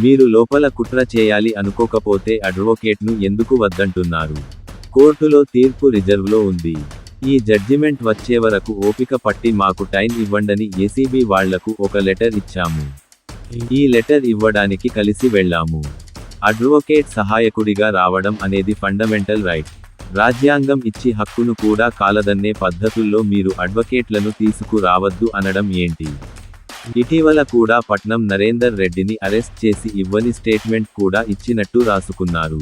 మీరు లోపల కుట్ర చేయాలి అనుకోకపోతే అడ్వొకేట్ను ఎందుకు వద్దంటున్నారు? కోర్టులో తీర్పు రిజర్వ్లో ఉంది. ఈ జడ్జిమెంట్ వచ్చే వరకు ఓపిక పట్టి మాకు టైం ఇవ్వండని ఏసీబీ వాళ్లకు ఒక లెటర్ ఇచ్చాము. ఈ లెటర్ ఇవ్వడానికి కలిసి వెళ్ళాము. అడ్వొకేట్ సహాయకుడిగా రావడం అనేది ఫండమెంటల్ రైట్. రాజ్యాంగం ఇచ్చి హక్కును కూడా కాలదన్నే పద్ధతుల్లో మీరు అడ్వకేట్లను తీసుకురావద్దు అనడం ఏంటి? ఇటీవల కూడా పట్నం నరేందర్ రెడ్డిని అరెస్ట్ చేసి ఇవ్వని స్టేట్మెంట్ కూడా ఇచ్చినట్టు రాసుకున్నారు.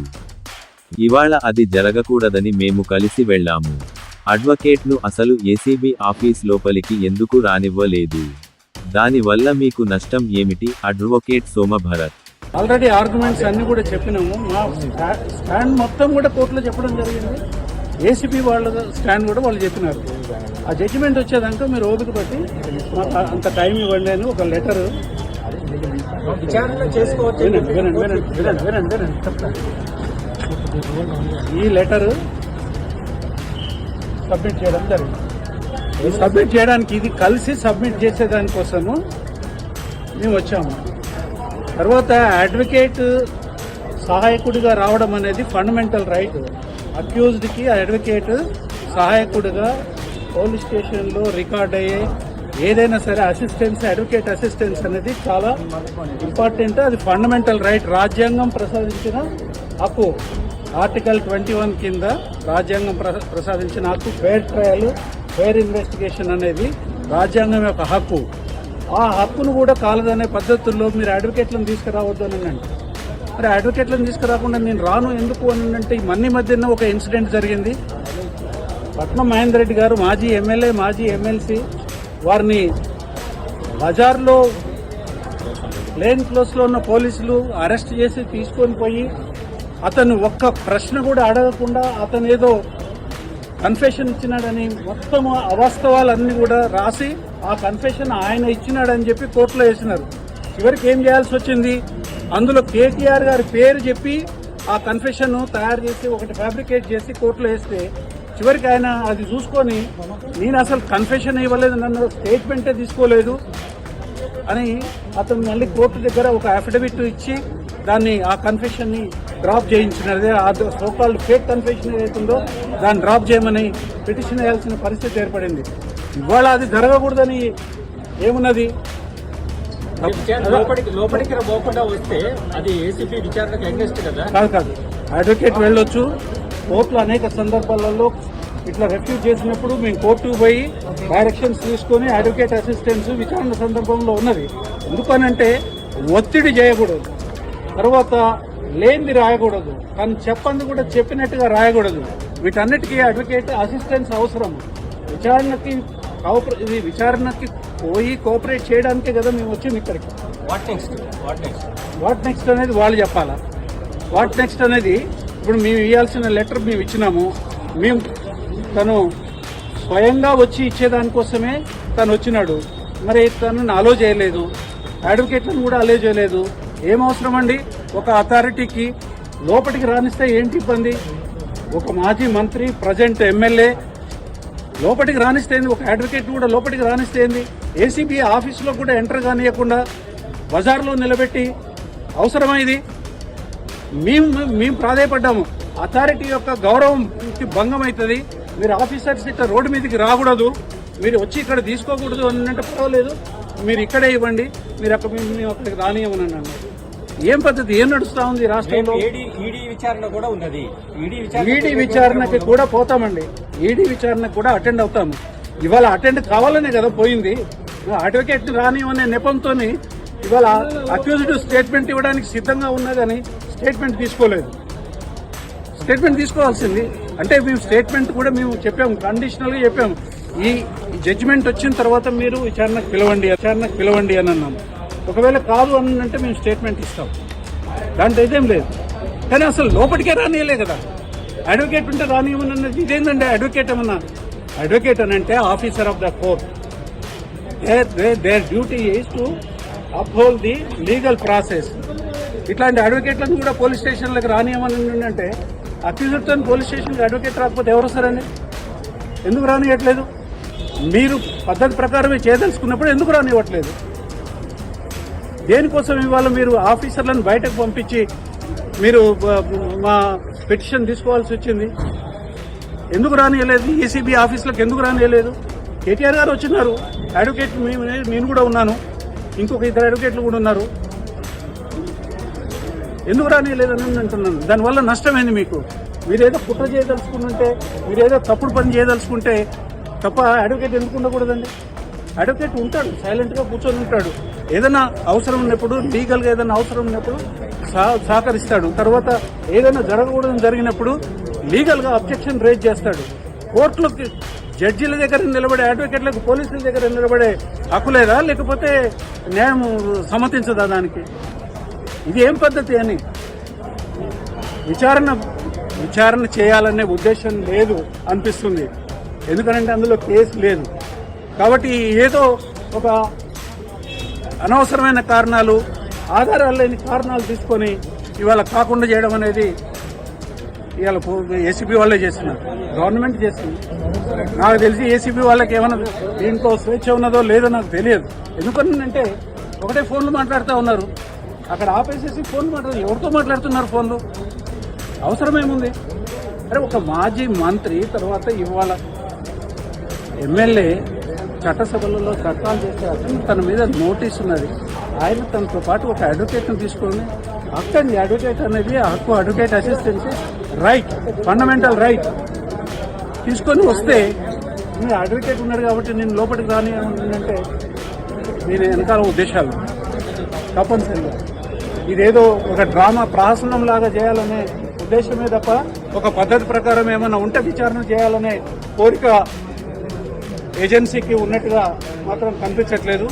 ఇవాళ అది జరగకూడదని మేము కలిసి వెళ్ళాము. అడ్వకేట్ను అసలు ఏసీబీ ఆఫీస్ లోపలికి ఎందుకు రానివ్వలేదు? దానివల్ల మీకు నష్టం ఏమిటి? అడ్వొకేట్ సోమభరత్. ఆల్రెడీ ఆర్గ్యుమెంట్స్ అన్ని కూడా చెప్పినాము. మా స్టాండ్ మొత్తం కూడా కోర్టులో చెప్పడం జరిగింది. ఏసీబీ వాళ్ళ స్టాండ్ కూడా వాళ్ళు చెప్పినారు. ఆ జడ్జిమెంట్ వచ్చేదాకా మీరు ఓపిక పట్టి మాకు అంత టైం ఇవ్వండి అని ఒక లెటర్ ఈ లెటర్ సబ్మిట్ చేయడం జరిగింది. సబ్మిట్ చేయడానికి ఇది కలిసి సబ్మిట్ చేసేదానికోసము మేము వచ్చాము. తర్వాత అడ్వకేట్ సహాయకుడిగా రావడం అనేది ఫండమెంటల్ రైట్. అక్యూజ్డ్కి అడ్వకేట్ సహాయకుడిగా పోలీస్ స్టేషన్లో రికార్డ్ అయ్యే ఏదైనా సరే అసిస్టెన్స్, అడ్వకేట్ అసిస్టెన్స్ అనేది చాలా ఇంపార్టెంట్. అది ఫండమెంటల్ రైట్. రాజ్యాంగం ప్రసాదించిన హక్కు. ఆర్టికల్ 21 కింద రాజ్యాంగం ప్రసాదించిన హక్కు ఫెయిర్ ట్రయల్, ఫెయిర్ ఇన్వెస్టిగేషన్ అనేది రాజ్యాంగం యొక్క హక్కు. ఆ హక్కును కూడా కాలదనే పద్ధతుల్లో మీరు అడ్వకేట్లను తీసుకురావద్దు అని అంటే, మరి అడ్వకేట్లను తీసుకురాకుండా నేను రాను ఎందుకు అని అంటే, ఈ మధ్యన ఒక ఇన్సిడెంట్ జరిగింది. పట్నం మహేందర్ రెడ్డి గారు మాజీ ఎమ్మెల్యే, మాజీ ఎమ్మెల్సీ, వారిని బజార్లో ప్లేన్ క్లోత్స్లో ఉన్న పోలీసులు అరెస్ట్ చేసి తీసుకొని పోయి అతను ఒక్క ప్రశ్న కూడా అడగకుండా అతను ఏదో కన్ఫెషన్ ఇచ్చినాడని మొత్తం అవాస్తవాలన్నీ కూడా రాసి ఆ కన్ఫెషన్ ఆయన ఇచ్చినాడని చెప్పి కోర్టులో వేసినారు. చివరికి ఏం చేయాల్సి వచ్చింది? అందులో కేటీఆర్ గారి పేరు చెప్పి ఆ కన్ఫెషన్ తయారు చేసి ఒకటి ఫ్యాబ్రికేట్ చేసి కోర్టులో వేస్తే చివరికి ఆయన అది చూసుకొని నేను అసలు కన్ఫెషన్ ఇవ్వలేదు, నన్ను స్టేట్మెంటే తీసుకోలేదు అని అతను మళ్ళీ కోర్టు దగ్గర ఒక అఫిడవిట్ ఇచ్చి దాన్ని ఆ కన్ఫెషన్ని డ్రాప్ చేయించినది. ఆ సోకాల్డ్ ఫేక్ కన్ఫెషన్ ఏదైతుందో దాన్ని డ్రాప్ చేయమని పిటిషన్ వేయాల్సిన పరిస్థితి ఏర్పడింది. ఇవాళ అది జరగకూడదని ఏమున్నది? లోపలికి పోకుండా వస్తే అది ఏసీబీ విచారణకు అగెన్స్ట్ కదా? కాదు. అడ్వకేట్ వెళ్ళొచ్చు. కోర్టులో అనేక సందర్భాలలో ఇట్లా రెఫ్యూజ్ చేసినప్పుడు మేము కోర్టుకు పోయి డైరెక్షన్స్ తీసుకొని అడ్వకేట్ అసిస్టెన్స్ విచారణ సందర్భంలో ఉన్నది. ఎందుకనంటే ఒత్తిడి చేయకూడదు, తర్వాత లేనిది రాయకూడదు, కానీ చెప్పంది కూడా చెప్పినట్టుగా రాయకూడదు. వీటన్నిటికీ అడ్వకేట్ అసిస్టెన్స్ అవసరం. విచారణకి పోయి కోఆపరేట్ చేయడానికే కదా మేము వచ్చింది ఇక్కడికి. వాట్ నెక్స్ట్ అనేది వాళ్ళు చెప్పాలా. వాట్ నెక్స్ట్ అనేది ఇప్పుడు మేము ఇవ్వాల్సిన లెటర్ మేము ఇచ్చినాము. మేము తను స్వయంగా వచ్చి ఇచ్చేదానికోసమే తను వచ్చినాడు. మరి తనని అలో చేయలేదు, అడ్వకేట్లను కూడా అలో చేయలేదు. ఏం అవసరం అండి? ఒక అథారిటీకి లోపలికి రానిస్తే ఏంటి ఇబ్బంది? ఒక మాజీ మంత్రి, ప్రజెంట్ ఎమ్మెల్యే లోపలికి రానిస్తే ఏంది? ఒక అడ్వకేట్ కూడా లోపలికి రానిస్తే ఏంది? ఏసీబీ ఆఫీసులో కూడా ఎంటర్ కానియకుండా బజార్లో నిలబెట్టి అవసరమా ఇది? మేము ప్రాధాయపడ్డాము. అథారిటీ యొక్క గౌరవంకి భంగం అవుతుంది. మీరు ఆఫీసర్స్ ఇక్కడ రోడ్డు మీదకి రాకూడదు, మీరు వచ్చి ఇక్కడ తీసుకోకూడదు అని అంటే పర్వాలేదు, మీరు ఇక్కడే ఇవ్వండి, మీరు మేము అక్కడికి రానియమని అన్నాను. ఏం పద్ధతి? ఏం నడుస్తా ఉంది రాష్ట్రంలో? ఈడీ విచారణ కూడా ఉన్నది. ఈడీ విచారణకి కూడా పోతామండి. ఈడీ విచారణకు కూడా అటెండ్ అవుతాము. ఇవాళ అటెండ్ కావాలనే కదా పోయింది. అడ్వకేట్ రానివనే నెపంతో ఇవాళ అక్యూజ్డ్ స్టేట్మెంట్ ఇవ్వడానికి సిద్ధంగా ఉన్నా కానీ స్టేట్మెంట్ తీసుకోలేదు. స్టేట్మెంట్ తీసుకోవాల్సింది. అంటే మేము స్టేట్మెంట్ కూడా మేము చెప్పాము, కండిషనల్గా చెప్పాము. ఈ జడ్జిమెంట్ వచ్చిన తర్వాత మీరు విచారణకు పిలవండి అని అన్నాము. ఒకవేళ కాదు అని అంటే మేము స్టేట్మెంట్ ఇస్తాం, దాంట్లో ఇదేం లేదు. కానీ అసలు లోపలికే రానియలే కదా. అడ్వకేట్ ఉంటే రానియమని అన్నది ఇదేంటంటే అడ్వకేట్ ఏమన్నా? అడ్వకేట్ అని అంటే officer of the court. Their duty is to uphold the legal process. ఇట్లాంటి అడ్వకేట్లను కూడా పోలీస్ స్టేషన్లకు రానియమని అంటే అక్యూజ్డ్తో పోలీస్ స్టేషన్కి అడ్వకేట్ రాకపోతే ఎవరు వస్తారండి? ఎందుకు రానియట్లేదు? మీరు పద్ధతి ప్రకారమే చేయదలుచుకున్నప్పుడు ఎందుకు రానివ్వట్లేదు? దేనికోసం ఇవాళ మీరు ఆఫీసర్లను బయటకు పంపించి మీరు మా పిటిషన్ తీసుకోవాల్సి వచ్చింది? ఎందుకు రానియలేదు? ఏసీబీ ఆఫీసులకు ఎందుకు రానియలేదు? కేటీఆర్ గారు వచ్చినారు, అడ్వకేట్ నేను కూడా ఉన్నాను, ఇంకొక ఇద్దరు అడ్వకేట్లు కూడా ఉన్నారు. ఎందుకు రానియలేదని అంటున్నాను. దానివల్ల నష్టమైంది మీకు. మీరేదో కుట్ర చేయదలుచుకుంటే, మీరేదో తప్పుడు పని చేయదలుచుకుంటే తప్ప అడ్వకేట్ ఎందుకు ఉండకూడదండి? అడ్వకేట్ ఉంటాడు, సైలెంట్గా కూర్చొని ఉంటాడు. ఏదైనా అవసరం ఉన్నప్పుడు, లీగల్గా ఏదైనా అవసరం ఉన్నప్పుడు సహకరిస్తాడు. తర్వాత ఏదైనా జరగకూడదని జరిగినప్పుడు లీగల్గా అబ్జెక్షన్ రేజ్ చేస్తాడు. కోర్టులోకి జడ్జీల దగ్గర నిలబడే అడ్వకేట్లకు పోలీసుల దగ్గర నిలబడే హక్కు లేదా? లేకపోతే న్యాయం సమ్మతించదా దానికి? ఇది ఏం పద్ధతి అని విచారణ చేయాలనే ఉద్దేశం లేదు అనిపిస్తుంది. ఎందుకంటే అందులో కేసు లేదు కాబట్టి ఏదో ఒక అనవసరమైన కారణాలు, ఆధారాలు లేని కారణాలు తీసుకొని ఇవాళ కాకుండా చేయడం అనేది ఇవాళ ఏసీబీ వాళ్ళే చేస్తున్నారు, గవర్నమెంట్ చేస్తుంది. నాకు తెలిసి ఏసీబీ వాళ్ళకి ఏమైనా దీంట్లో స్వేచ్ఛ ఉన్నదో లేదో నాకు తెలియదు. ఎందుకంటే ఒకటే ఫోన్లు మాట్లాడుతూ ఉన్నారు, అక్కడ ఆపేసేసి ఫోన్లు మాట్లాడుతున్నారు. ఎవరితో మాట్లాడుతున్నారు ఫోన్లు? అవసరమేముంది? అరే ఒక మాజీ మంత్రి తర్వాత ఇవాళ ఎమ్మెల్యే చట్టసభలలో చట్టాలు చేసే అతను తన మీద నోటీస్ ఉన్నది. ఆయన తనతో పాటు ఒక అడ్వకేట్ను తీసుకొని అక్కడి అడ్వకేట్ అనేది హక్కు, advocate assistance right, fundamental right తీసుకొని వస్తే మీరు అడ్వకేట్ ఉన్నాడు కాబట్టి నేను లోపలికి రాని అంటే దీని వెనకాల ఉద్దేశాలు తప్పనిసరిగా ఇదేదో ఒక డ్రామా ప్రహసనం లాగా చేయాలనే ఉద్దేశమే తప్ప ఒక పద్ధతి ప్రకారం ఏమైనా ఉంటే విచారణ చేయాలనే కోరిక ఏజెన్సీకి ఉన్నట్టుగా మాత్రం కనిపించట్లేదు.